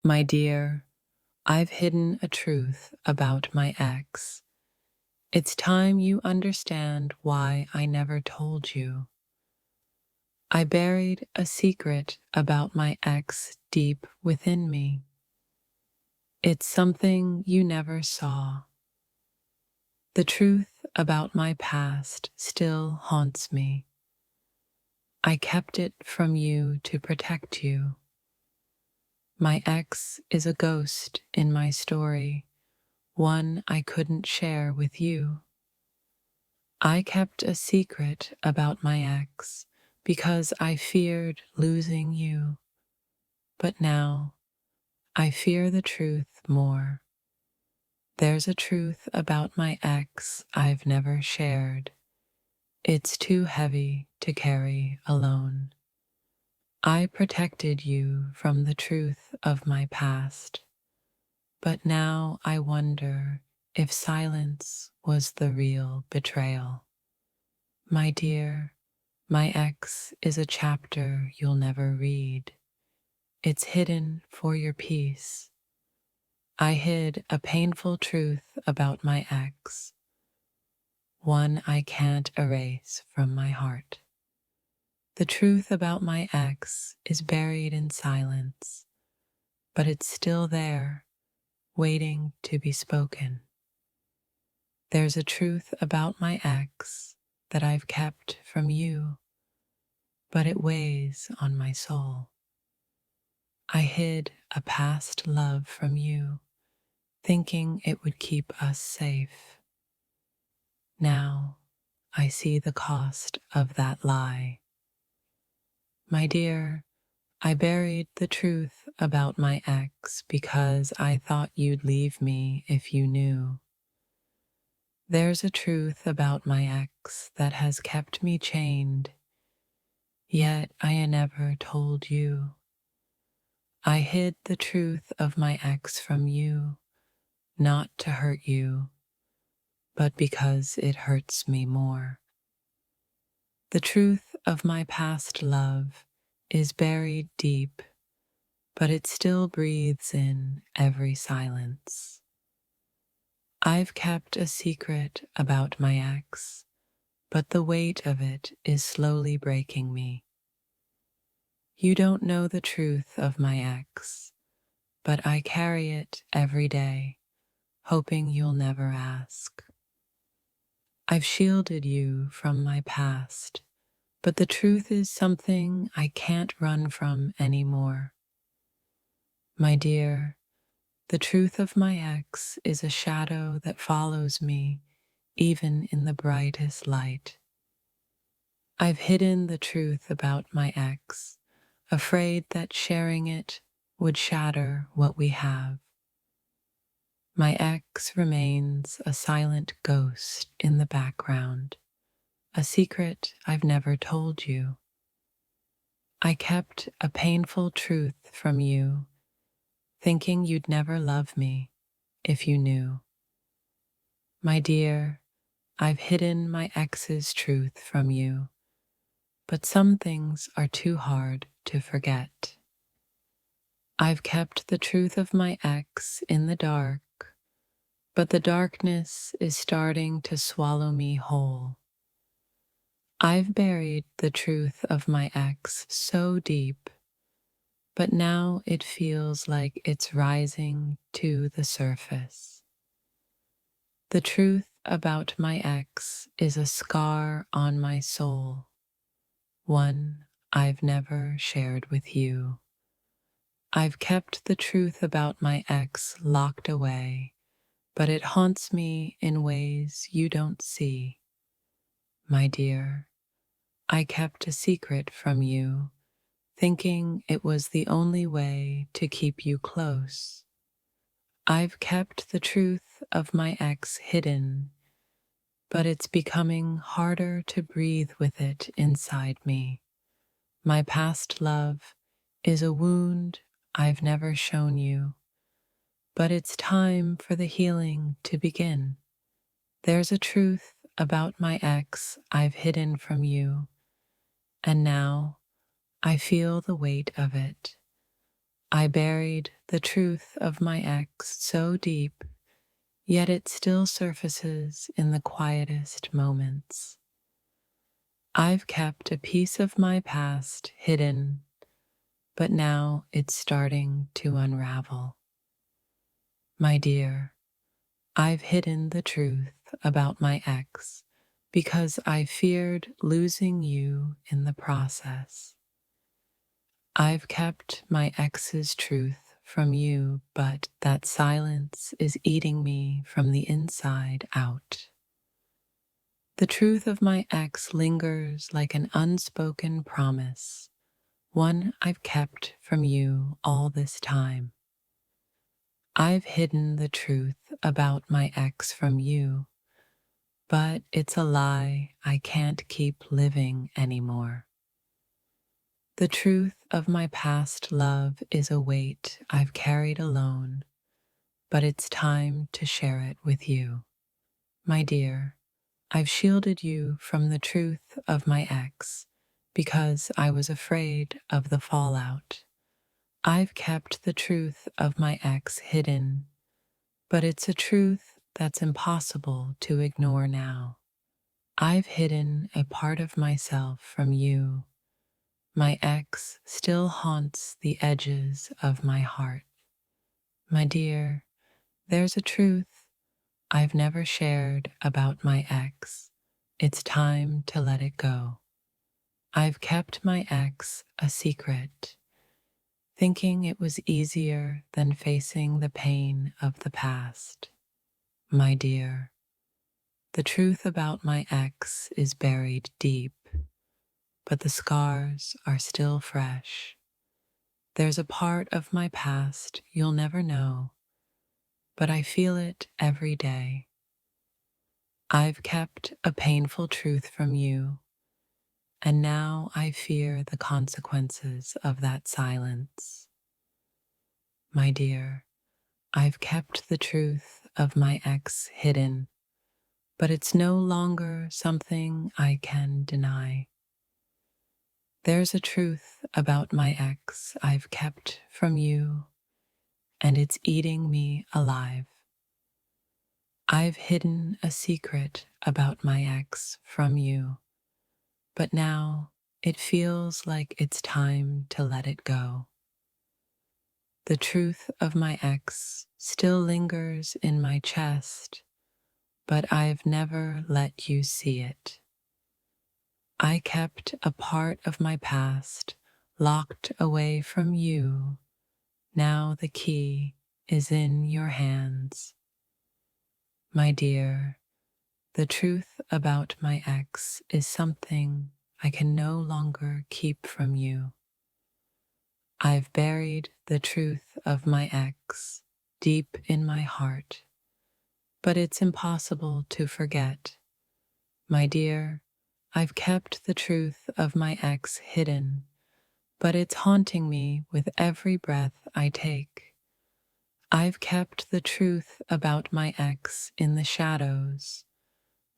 My dear, I've hidden a truth about my ex. It's time you understand why I never told you. I buried a secret about my ex deep within me. It's something you never saw. The truth about my past still haunts me. I kept it from you to protect you. My ex is a ghost in my story, one I couldn't share with you. I kept a secret about my ex because I feared losing you. But now I fear the truth more. There's a truth about my ex I've never shared. It's too heavy to carry alone. I protected you from the truth of my past, but now I wonder if silence was the real betrayal. My dear, my ex is a chapter you'll never read. It's hidden for your peace. I hid a painful truth about my ex, one I can't erase from my heart. The truth about my ex is buried in silence, but it's still there, waiting to be spoken. There's a truth about my ex that I've kept from you, but it weighs on my soul. I hid a past love from you, thinking it would keep us safe. Now I see the cost of that lie. My dear, I buried the truth about my ex because I thought you'd leave me if you knew. There's a truth about my ex that has kept me chained, yet I never told you. I hid the truth of my ex from you, not to hurt you, but because it hurts me more. The truth of my past love is buried deep, but it still breathes in every silence. I've kept a secret about my ex, but the weight of it is slowly breaking me. You don't know the truth of my ex, but I carry it every day, hoping you'll never ask. I've shielded you from my past, but the truth is something I can't run from anymore. My dear, the truth of my ex is a shadow that follows me even in the brightest light. I've hidden the truth about my ex, afraid that sharing it would shatter what we have. My ex remains a silent ghost in the background, a secret I've never told you. I kept a painful truth from you, thinking you'd never love me if you knew. My dear, I've hidden my ex's truth from you, but some things are too hard to forget. I've kept the truth of my ex in the dark, but the darkness is starting to swallow me whole. I've buried the truth of my ex so deep, but now it feels like it's rising to the surface. The truth about my ex is a scar on my soul, one I've never shared with you. I've kept the truth about my ex locked away, but it haunts me in ways you don't see. My dear, I kept a secret from you, thinking it was the only way to keep you close. I've kept the truth of my ex hidden, but it's becoming harder to breathe with it inside me. My past love is a wound I've never shown you, but it's time for the healing to begin. There's a truth about my ex I've hidden from you, and now I feel the weight of it. I buried the truth of my ex so deep, yet it still surfaces in the quietest moments. I've kept a piece of my past hidden, but now it's starting to unravel. My dear, I've hidden the truth about my ex because I feared losing you in the process. I've kept my ex's truth from you, but that silence is eating me from the inside out. The truth of my ex lingers like an unspoken promise, one I've kept from you all this time. I've hidden the truth about my ex from you, but it's a lie I can't keep living anymore. The truth of my past love is a weight I've carried alone, but it's time to share it with you. My dear, I've shielded you from the truth of my ex because I was afraid of the fallout. I've kept the truth of my ex hidden, but it's a truth that's impossible to ignore now. I've hidden a part of myself from you. My ex still haunts the edges of my heart. My dear, there's a truth I've never shared about my ex. It's time to let it go. I've kept my ex a secret, thinking it was easier than facing the pain of the past. My dear, the truth about my ex is buried deep, but the scars are still fresh. There's a part of my past you'll never know, but I feel it every day. I've kept a painful truth from you, and now I fear the consequences of that silence. My dear, I've kept the truth of my ex hidden, but it's no longer something I can deny. There's a truth about my ex I've kept from you, and it's eating me alive. I've hidden a secret about my ex from you, but now it feels like it's time to let it go. The truth of my ex still lingers in my chest, but I've never let you see it. I kept a part of my past locked away from you. Now the key is in your hands. My dear, the truth about my ex is something I can no longer keep from you. I've buried the truth of my ex deep in my heart, but it's impossible to forget. My dear, I've kept the truth of my ex hidden, but it's haunting me with every breath I take. I've kept the truth about my ex in the shadows,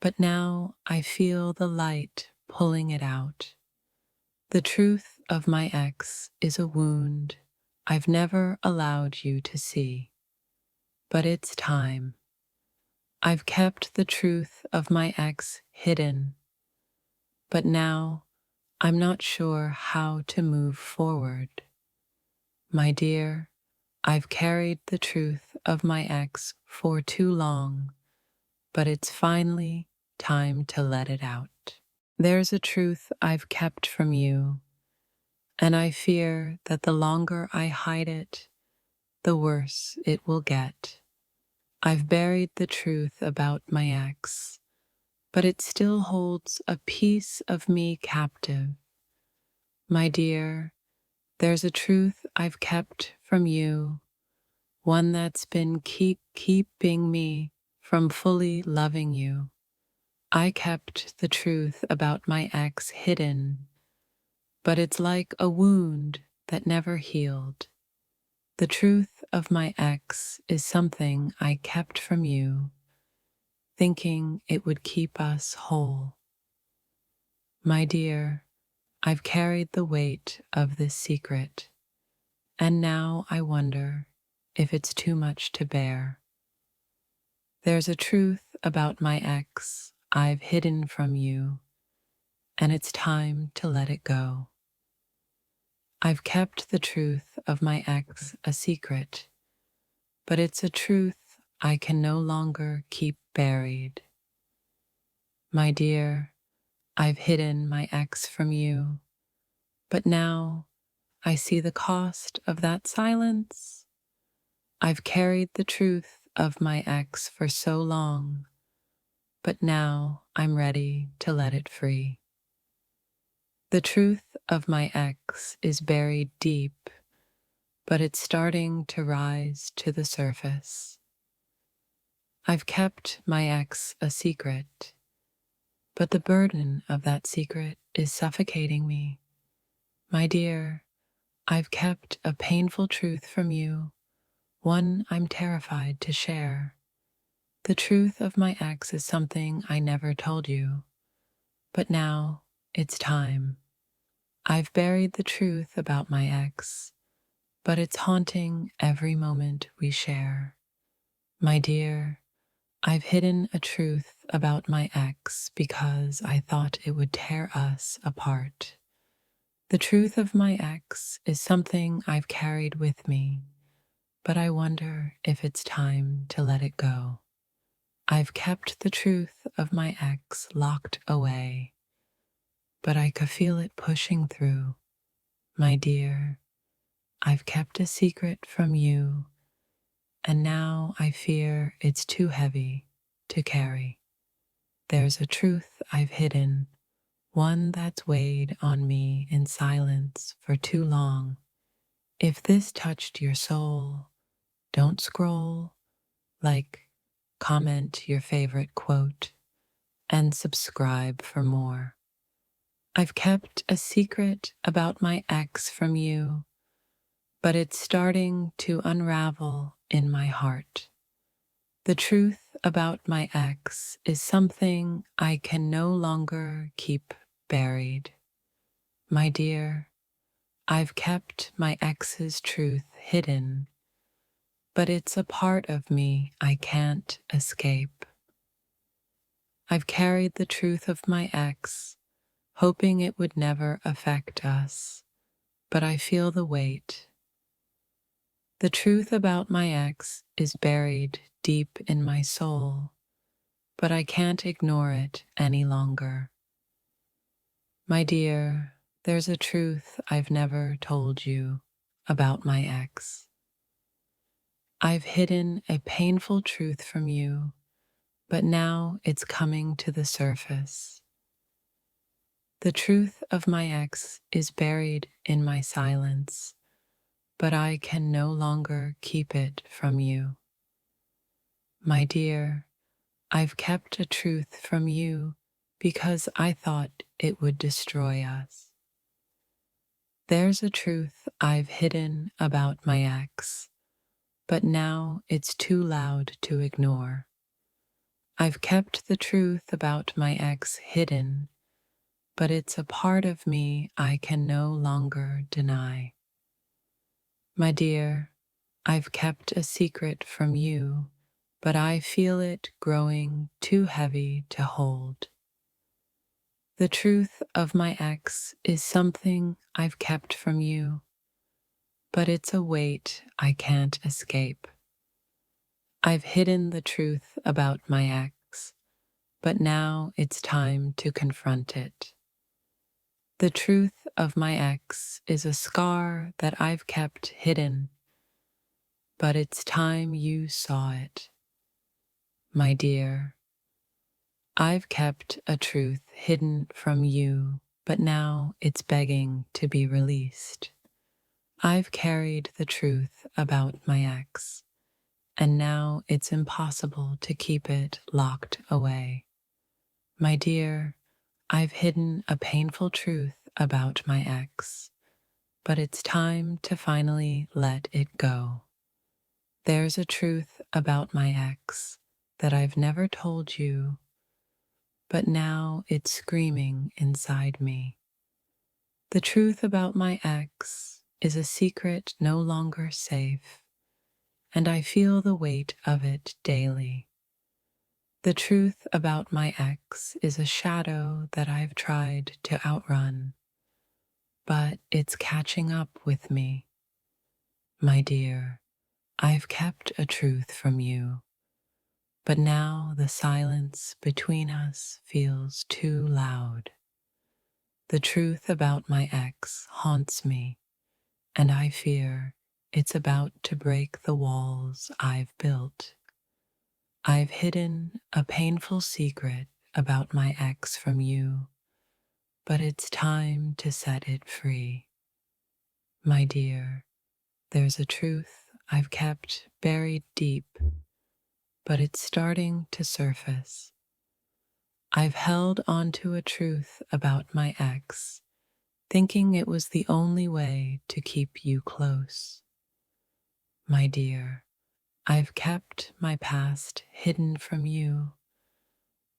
but now I feel the light pulling it out. The truth of my ex is a wound I've never allowed you to see, but it's time. I've kept the truth of my ex hidden, but now I'm not sure how to move forward. My dear, I've carried the truth of my ex for too long, but it's finally time to let it out. There's a truth I've kept from you, and I fear that the longer I hide it, the worse it will get. I've buried the truth about my ex, but it still holds a piece of me captive. My dear, there's a truth I've kept from you, one that's been keeping me from fully loving you. I kept the truth about my ex hidden, but it's like a wound that never healed. The truth of my ex is something I kept from you, thinking it would keep us whole. My dear, I've carried the weight of this secret, and now I wonder if it's too much to bear. There's a truth about my ex I've hidden from you, and it's time to let it go. I've kept the truth of my ex a secret, but it's a truth I can no longer keep buried. My dear, I've hidden my ex from you, but now I see the cost of that silence. I've carried the truth of my ex for so long, but now I'm ready to let it free. The truth of my ex is buried deep, but it's starting to rise to the surface. I've kept my ex a secret, but the burden of that secret is suffocating me. My dear, I've kept a painful truth from you, one I'm terrified to share. The truth of my ex is something I never told you, but now it's time. I've buried the truth about my ex, but it's haunting every moment we share. My dear, I've hidden a truth about my ex because I thought it would tear us apart. The truth of my ex is something I've carried with me, but I wonder if it's time to let it go. I've kept the truth of my ex locked away, but I could feel it pushing through. My dear, I've kept a secret from you, and now I fear it's too heavy to carry. There's a truth I've hidden, one that's weighed on me in silence for too long. If this touched your soul, don't scroll, like, comment your favorite quote, and subscribe for more. I've kept a secret about my ex from you, but it's starting to unravel in my heart. The truth about my ex is something I can no longer keep buried. My dear, I've kept my ex's truth hidden, but it's a part of me I can't escape. I've carried the truth of my ex, hoping it would never affect us, but I feel the weight. The truth about my ex is buried deep in my soul, but I can't ignore it any longer. My dear, there's a truth I've never told you about my ex. I've hidden a painful truth from you, but now it's coming to the surface. The truth of my ex is buried in my silence, but I can no longer keep it from you. My dear, I've kept a truth from you because I thought it would destroy us. There's a truth I've hidden about my ex, but now it's too loud to ignore. I've kept the truth about my ex hidden, but it's a part of me I can no longer deny. My dear, I've kept a secret from you, but I feel it growing too heavy to hold. The truth of my ex is something I've kept from you, but it's a weight I can't escape. I've hidden the truth about my ex, but now it's time to confront it. The truth of my ex is a scar that I've kept hidden, but it's time you saw it. My dear, I've kept a truth hidden from you, but now it's begging to be released. I've carried the truth about my ex, and now it's impossible to keep it locked away. My dear, I've hidden a painful truth about my ex, but it's time to finally let it go. There's a truth about my ex that I've never told you, but now it's screaming inside me. The truth about my ex is a secret no longer safe, and I feel the weight of it daily. The truth about my ex is a shadow that I've tried to outrun, but it's catching up with me. My dear, I've kept a truth from you, but now the silence between us feels too loud. The truth about my ex haunts me, and I fear it's about to break the walls I've built. I've hidden a painful secret about my ex from you, but it's time to set it free. My dear, there's a truth I've kept buried deep, but it's starting to surface. I've held onto a truth about my ex, thinking it was the only way to keep you close. My dear, I've kept my past hidden from you,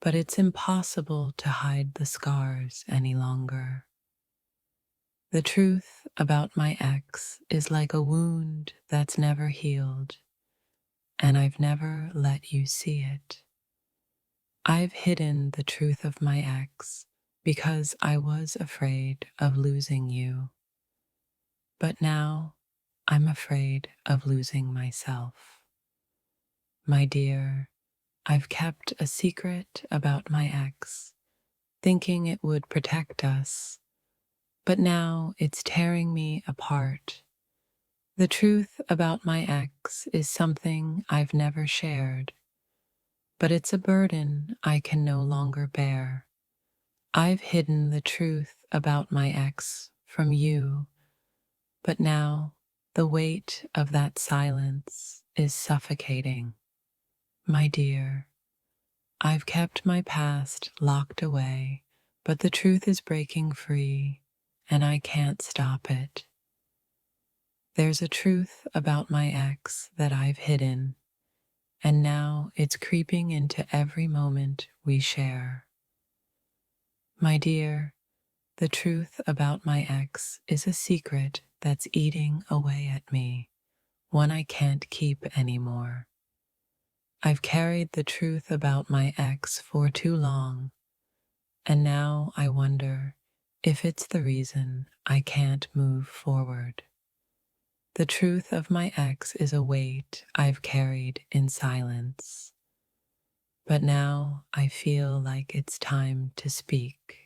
but it's impossible to hide the scars any longer. The truth about my ex is like a wound that's never healed, and I've never let you see it. I've hidden the truth of my ex because I was afraid of losing you, but now I'm afraid of losing myself. My dear, I've kept a secret about my ex, thinking it would protect us, but now it's tearing me apart. The truth about my ex is something I've never shared, but it's a burden I can no longer bear. I've hidden the truth about my ex from you, but now the weight of that silence is suffocating. My dear, I've kept my past locked away, but the truth is breaking free, and I can't stop it. There's a truth about my ex that I've hidden, and now it's creeping into every moment we share. My dear, the truth about my ex is a secret that's eating away at me, one I can't keep anymore. I've carried the truth about my ex for too long, and now I wonder if it's the reason I can't move forward. The truth of my ex is a weight I've carried in silence, but now I feel like it's time to speak.